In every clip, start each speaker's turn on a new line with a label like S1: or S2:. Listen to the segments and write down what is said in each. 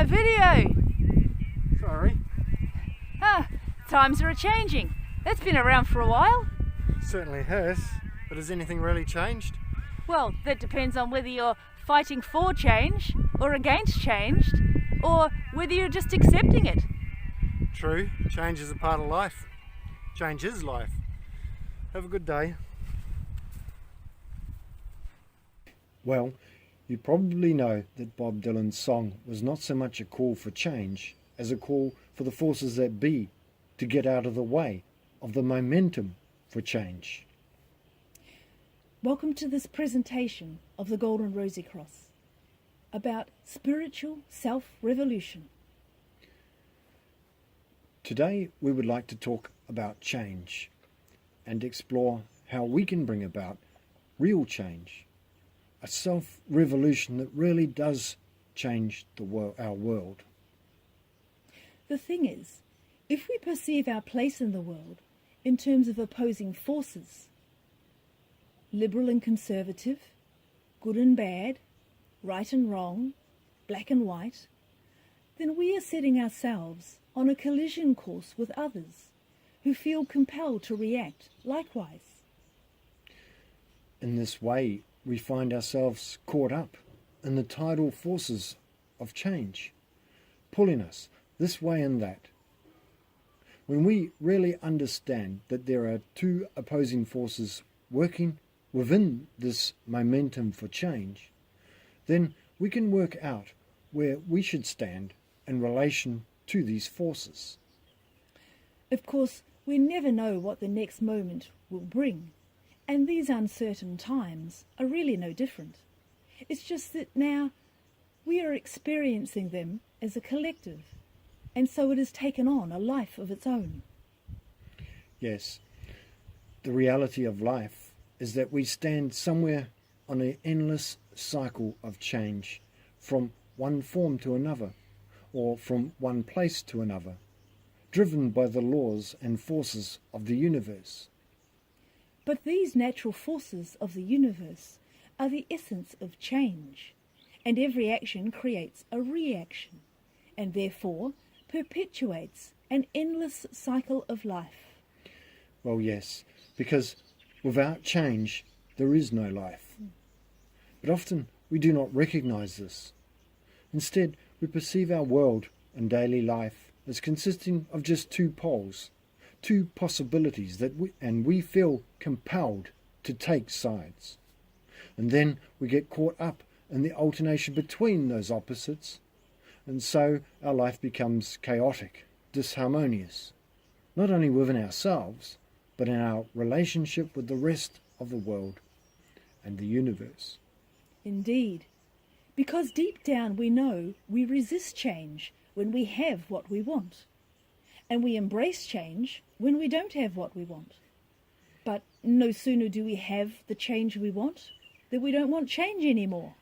S1: my video.
S2: Sorry.
S1: Times are a-changing. That's been around for a while.
S2: Certainly has. But has anything really changed?
S1: Well, that depends on whether you're fighting for change or against change, or whether you're just accepting it.
S2: True. Change is a part of life. Change is life. Have a good day. Well, you probably know that Bob Dylan's song was not so much a call for change as a call for the forces that be to get out of the way of the momentum for change.
S3: Welcome to this presentation of the Golden Rosy Cross about spiritual self-revolution.
S2: Today we would like to talk about change and explore how we can bring about real change, a self-revolution that really does change our world.
S3: The thing is, if we perceive our place in the world in terms of opposing forces, liberal and conservative, good and bad, right and wrong, black and white, then we are setting ourselves on a collision course with others who feel compelled to react likewise.
S2: In this way, we find ourselves caught up in the tidal forces of change, pulling us this way and that. When we really understand that there are two opposing forces working within this momentum for change, then we can work out where we should stand in relation to these forces.
S3: Of course, we never know what the next moment will bring, and these uncertain times are really no different. It's just that now we are experiencing them as a collective, and so it has taken on a life of its own.
S2: Yes, the reality of life is that we stand somewhere on an endless cycle of change, from one form to another, or from one place to another, driven by the laws and forces of the universe.
S3: But these natural forces of the universe are the essence of change, and every action creates a reaction, and therefore perpetuates an endless cycle of life.
S2: Well, yes, because without change there is no life. But often we do not recognize this. Instead, we perceive our world and daily life as consisting of just two poles, two possibilities and we feel compelled to take sides. And then we get caught up in the alternation between those opposites, and so our life becomes chaotic, disharmonious, not only within ourselves, but in our relationship with the rest of the world and the universe.
S3: Indeed, because deep down we know we resist change when we have what we want, and we embrace change when we don't have what we want. But no sooner do we have the change we want than we don't want change anymore.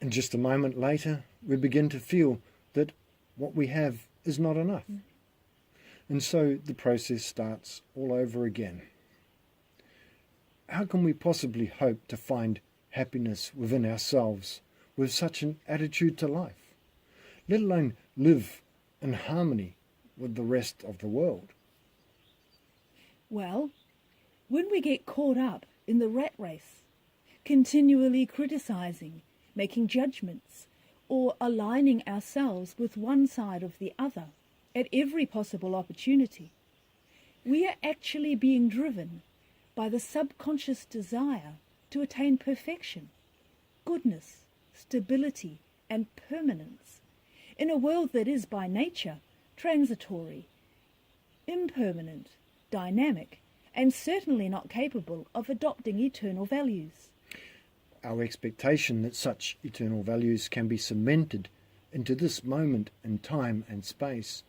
S2: And just a moment later, we begin to feel that what we have is not enough. And so the process starts all over again. How can we possibly hope to find happiness within ourselves with such an attitude to life, let alone live in harmony with the rest of the world?
S3: Well, when we get caught up in the rat race, continually criticizing, making judgments, or aligning ourselves with one side or the other at every possible opportunity, we are actually being driven by the subconscious desire to attain perfection, goodness, stability, and permanence in a world that is by nature transitory, impermanent, dynamic, and certainly not capable of adopting eternal values.
S2: Our expectation that such eternal values can be cemented into this moment in time and space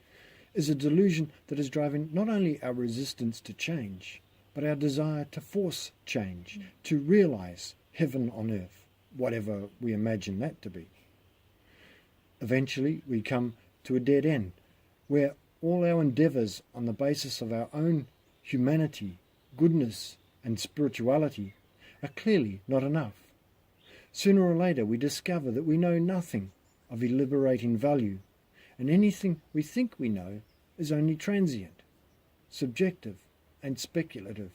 S2: is a delusion that is driving not only our resistance to change, but our desire to force change, to realize heaven on earth, whatever we imagine that to be. Eventually we come to a dead end, where all our endeavours on the basis of our own humanity, goodness and spirituality are clearly not enough. Sooner or later we discover that we know nothing of liberating value, and anything we think we know is only transient, subjective, and speculative.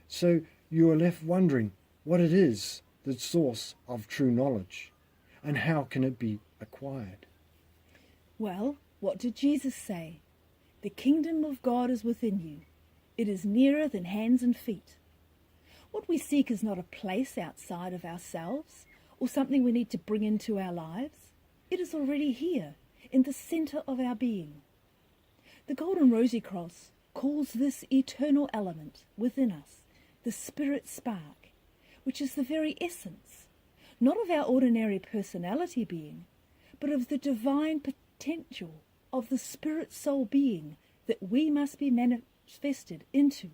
S2: So you are left wondering what it is, the source of true knowledge, and how can it be acquired?
S3: Well, what did Jesus say? The kingdom of God is within you. It is nearer than hands and feet. What we seek is not a place outside of ourselves or something we need to bring into our lives. It is already here, in the centre of our being. The Golden Rosy Cross calls this eternal element within us the spirit spark, which is the very essence, not of our ordinary personality being, but of the divine potential of the spirit soul being that we must be manifested into.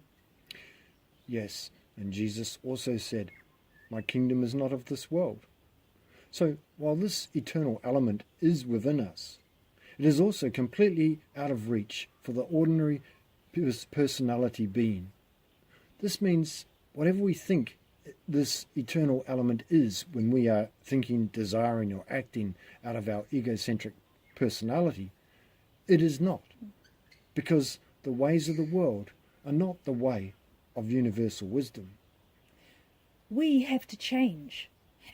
S2: Yes, and Jesus also said, "My kingdom is not of this world." So while this eternal element is within us, it is also completely out of reach for the ordinary personality being. This means whatever we think this eternal element is when we are thinking, desiring, or acting out of our egocentric personality, it is not, because the ways of the world are not the way of universal wisdom.
S3: We have to change,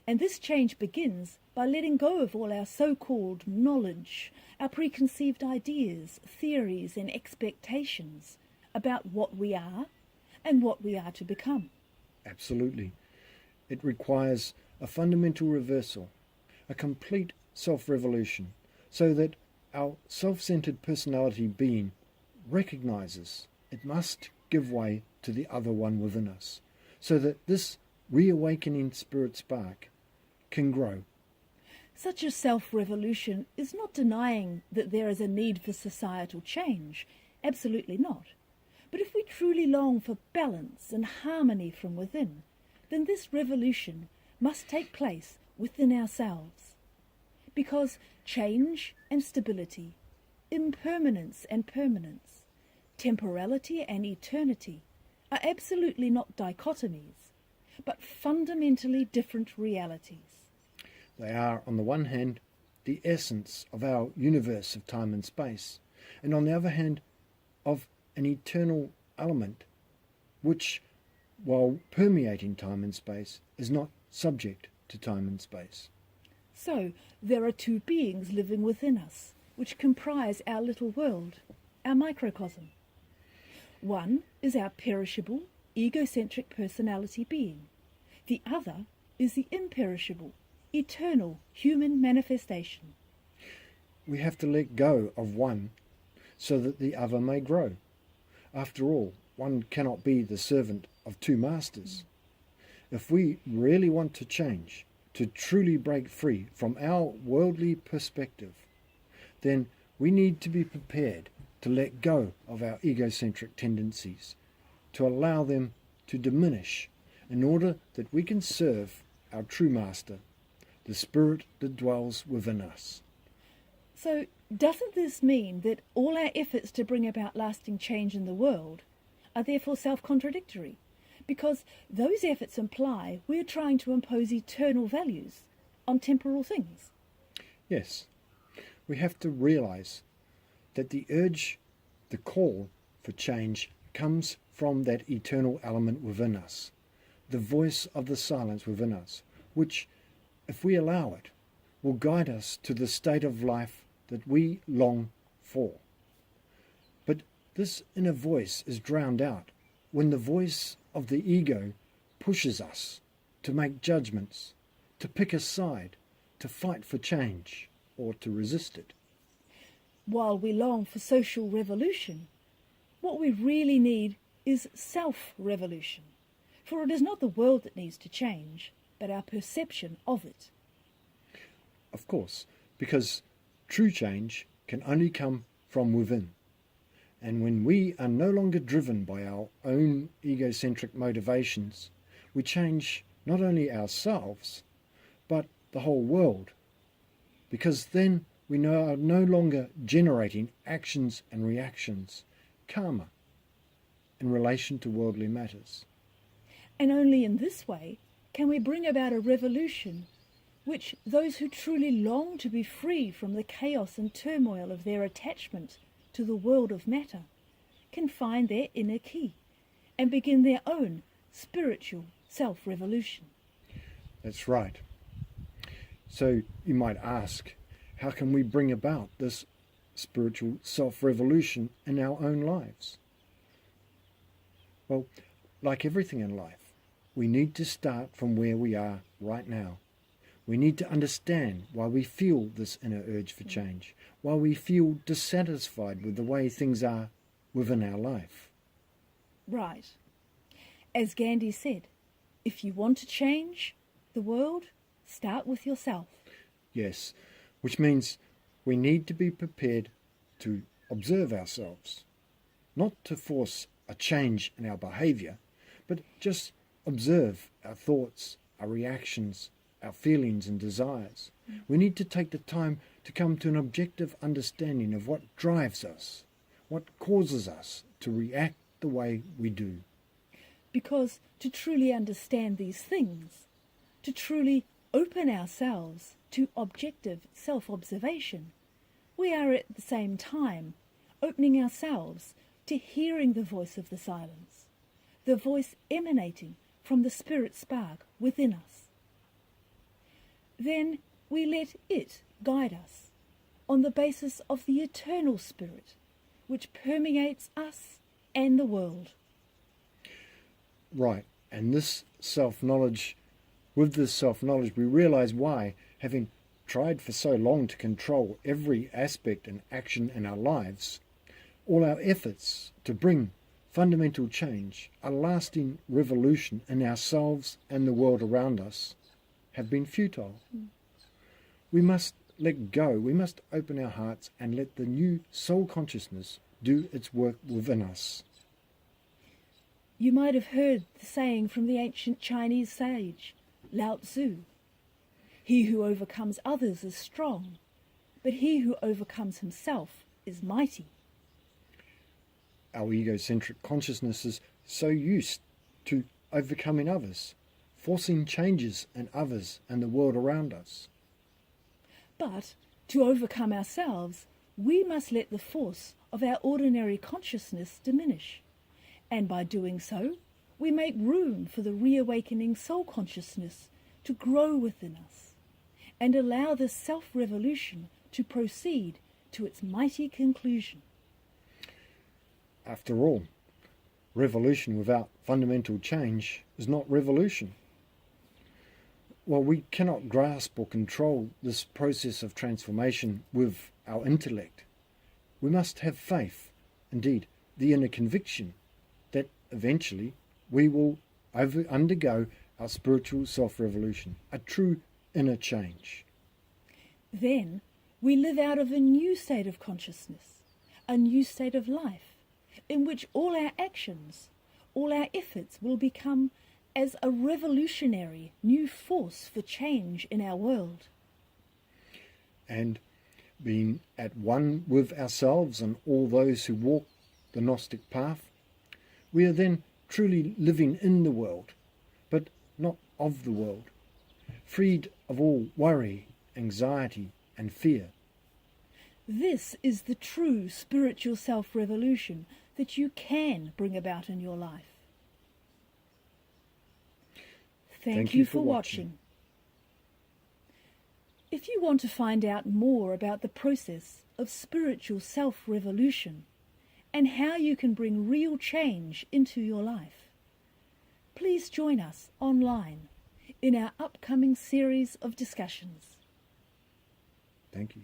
S3: and this change begins by letting go of all our so-called knowledge, our preconceived ideas, theories, and expectations about what we are and what we are to become.
S2: Absolutely. It requires a fundamental reversal, a complete self-revolution, so that our self-centered personality being recognizes it must give way to the other one within us, so that this reawakening spirit spark can grow.
S3: Such a self-revolution is not denying that there is a need for societal change. Absolutely not. But if we truly long for balance and harmony from within, then this revolution must take place within ourselves. Because change and stability, impermanence and permanence, temporality and eternity are absolutely not dichotomies, but fundamentally different realities.
S2: They are, on the one hand, the essence of our universe of time and space, and on the other hand, of an eternal element which, while permeating time and space, is not subject to time and space.
S3: So there are two beings living within us, which comprise our little world, our microcosm. One is our perishable, egocentric personality being. The other is the imperishable, eternal human manifestation.
S2: We have to let go of one so that the other may grow. After all, one cannot be the servant of two masters. If we really want to change, to truly break free from our worldly perspective, then we need to be prepared to let go of our egocentric tendencies, to allow them to diminish in order that we can serve our true master, the spirit that dwells within us.
S3: So doesn't this mean that all our efforts to bring about lasting change in the world are therefore self-contradictory? Because those efforts imply we're trying to impose eternal values on temporal things.
S2: Yes, we have to realize that the urge, the call for change comes from that eternal element within us, the voice of the silence within us, which, if we allow it, will guide us to the state of life that we long for. But this inner voice is drowned out when the voice of the ego pushes us to make judgments, to pick a side, to fight for change, or to resist it.
S3: While we long for social revolution, what we really need is self-revolution. For it is not the world that needs to change, but our perception of it.
S2: Of course, because true change can only come from within. And when we are no longer driven by our own egocentric motivations, we change not only ourselves, but the whole world. Because then we are no longer generating actions and reactions, karma, in relation to worldly matters.
S3: And only in this way can we bring about a revolution which those who truly long to be free from the chaos and turmoil of their attachment to the world of matter can find their inner key and begin their own spiritual self-revolution.
S2: That's right. So you might ask, how can we bring about this spiritual self-revolution in our own lives? Well, like everything in life, we need to start from where we are right now. We need to understand why we feel this inner urge for change, why we feel dissatisfied with the way things are within our life.
S3: Right. As Gandhi said, if you want to change the world, start with yourself.
S2: Yes, which means we need to be prepared to observe ourselves, not to force a change in our behaviour, but just observe our thoughts, our reactions, our feelings and desires. We need to take the time to come to an objective understanding of what drives us, what causes us to react the way we do.
S3: Because to truly understand these things, to truly open ourselves to objective self-observation, we are at the same time opening ourselves to hearing the voice of the silence, the voice emanating from the spirit spark within us. Then we let it guide us on the basis of the eternal spirit which permeates us and the world.
S2: Right, and this self-knowledge, with this self-knowledge we realise why, having tried for so long to control every aspect and action in our lives, all our efforts to bring fundamental change, a lasting revolution in ourselves and the world around us, have been futile. We must let go, we must open our hearts and let the new soul consciousness do its work within us.
S3: You might have heard the saying from the ancient Chinese sage, Lao Tzu, "He who overcomes others is strong, but he who overcomes himself is mighty."
S2: Our egocentric consciousness is so used to overcoming others, forcing changes in others and the world around us.
S3: But to overcome ourselves, we must let the force of our ordinary consciousness diminish. And by doing so, we make room for the reawakening soul consciousness to grow within us and allow this self-revolution to proceed to its mighty conclusion.
S2: After all, revolution without fundamental change is not revolution. While we cannot grasp or control this process of transformation with our intellect, we must have faith, indeed the inner conviction, that eventually we will undergo our spiritual self-revolution, a true inner change.
S3: Then we live out of a new state of consciousness, a new state of life, in which all our actions, all our efforts will become as a revolutionary new force for change in our world.
S2: And being at one with ourselves and all those who walk the Gnostic path, we are then truly living in the world, but not of the world, freed of all worry, anxiety and fear.
S3: This is the true spiritual self-revolution that you can bring about in your life. Thank you for watching. If you want to find out more about the process of spiritual self-revolution and how you can bring real change into your life, please join us online in our upcoming series of discussions.
S2: Thank you.